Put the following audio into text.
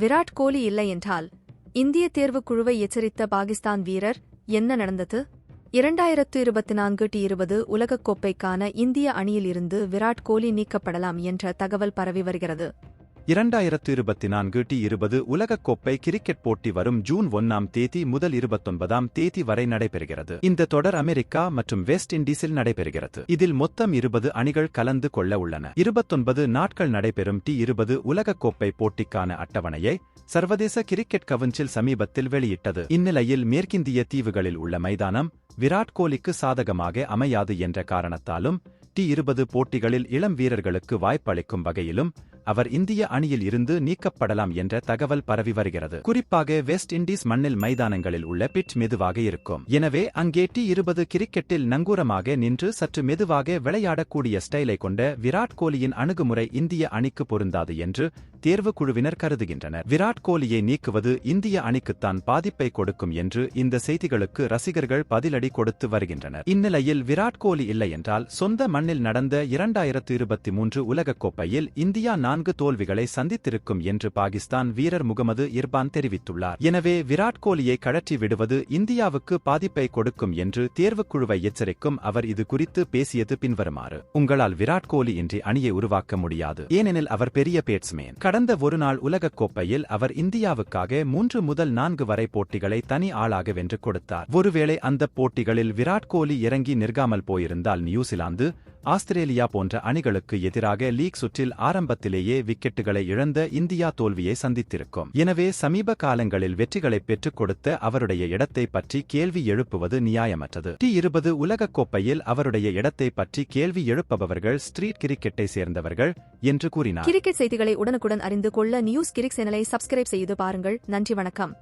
விராட் கோலி இல்லை என்றால் இந்திய தேர்வுக் குழுவை எச்சரித்த பாகிஸ்தான் வீரர் என்ன நடந்தது? 2024 T20 உலகக்கோப்பைக்கான இந்திய அணியில் இருந்து விராட் கோலி நீக்கப்படலாம் என்ற தகவல் பரவி வருகிறது. 2024 T20 உலகக்கோப்பை கிரிக்கெட் போட்டி வரும் ஜூன் 1 முதல் 29 வரை நடைபெறுகிறது. இந்த தொடர் அமெரிக்கா மற்றும் வெஸ்ட் இண்டீஸில் நடைபெறுகிறது. இதில் மொத்தம் 20 அணிகள் கலந்து கொள்ள உள்ளன. 29 நாட்கள் நடைபெறும் T20 உலகக்கோப்பை போட்டிக்கான அட்டவணையை சர்வதேச கிரிக்கெட் கவுன்சில் சமீபத்தில் வெளியிட்டது. இந்நிலையில் மேற்கிந்திய தீவுகளில் உள்ள மைதானம் விராட் கோலிக்கு சாதகமாக அமையாது என்ற காரணத்தாலும் T20 போட்டிகளில் இளம் வீரர்களுக்கு வாய்ப்பளிக்கும் வகையிலும் அவர் இந்திய அணியில் இருந்து நீக்கப்படலாம் என்ற தகவல் பரவி வருகிறது. குறிப்பாக வெஸ்ட் இண்டீஸ் மண்ணில் மைதானங்களில் உள்ள பிட்ச் மெதுவாக இருக்கும். எனவே அங்கே T20 கிரிக்கெட்டில் நங்கூரமாக நின்று சற்று மெதுவாக விளையாடக்கூடிய ஸ்டைலை கொண்ட விராட் கோலியின் அணுகுமுறை இந்திய அணிக்கு பொருந்தாது என்று தேர்வு குழுவினர் கருதுகின்றனர். விராட் கோலியை நீக்குவது இந்திய அணிக்குத்தான் பாதிப்பை கொடுக்கும் என்று இந்த செய்திகளுக்கு ரசிகர்கள் பதிலடி கொடுத்து வருகின்றனர். இந்நிலையில் விராட் கோலி இல்லை என்றால் சொந்த மண்ணில் நடந்த 2023 உலகக்கோப்பையில் இந்தியா 4 தோல்விகளை சந்தித்திருக்கும் என்று பாகிஸ்தான் வீரர் முகமது இர்பான் தெரிவித்துள்ளார். எனவே விராட் கோலியை கழற்றி விடுவது இந்தியாவுக்கு பாதிப்பை கொடுக்கும் என்று தேர்வுக்குழுவை எச்சரிக்கும் அவர் இது குறித்து பேசியது பின்வருமாறு: உங்களால் விராட் கோலி இன்றி அணியை உருவாக்க முடியாது, ஏனெனில் அவர் பெரிய பேட்ஸ்மேன். கடந்த ஒருநாள் உலகக்கோப்பையில் அவர் இந்தியாவுக்காக 3 முதல் 4 வரை போட்டிகளை தனி ஆளாக வென்று கொடுத்தார். ஒருவேளை அந்த போட்டிகளில் விராட் கோலி இறங்கி நிற்காமல் போயிருந்தால் நியூசிலாந்து, ஆஸ்திரேலியா போன்ற அணிகளுக்கு எதிராக லீக் சுற்றில் ஆரம்பத்திலேயே விக்கெட்டுகளை இழந்த இந்தியா தோல்வியை சந்தித்திருக்கும். எனவே சமீப காலங்களில் வெற்றிகளை பெற்றுக் கொடுத்த அவருடைய இடத்தை பற்றி கேள்வி எழுப்புவது நியாயமற்றது. T20 உலகக்கோப்பையில் அவருடைய இடத்தை பற்றி கேள்வி எழுப்பவர்கள் ஸ்ட்ரீட் கிரிக்கெட்டை சேர்ந்தவர்கள் என்று கூறினார். கிரிக்கெட் செய்திகளை உடனுக்குடன் அறிந்து கொள்ள நியூஸ் கிரிக் சேனலை சப்ஸ்கிரைப் செய்து பாருங்கள். நன்றி, வணக்கம்.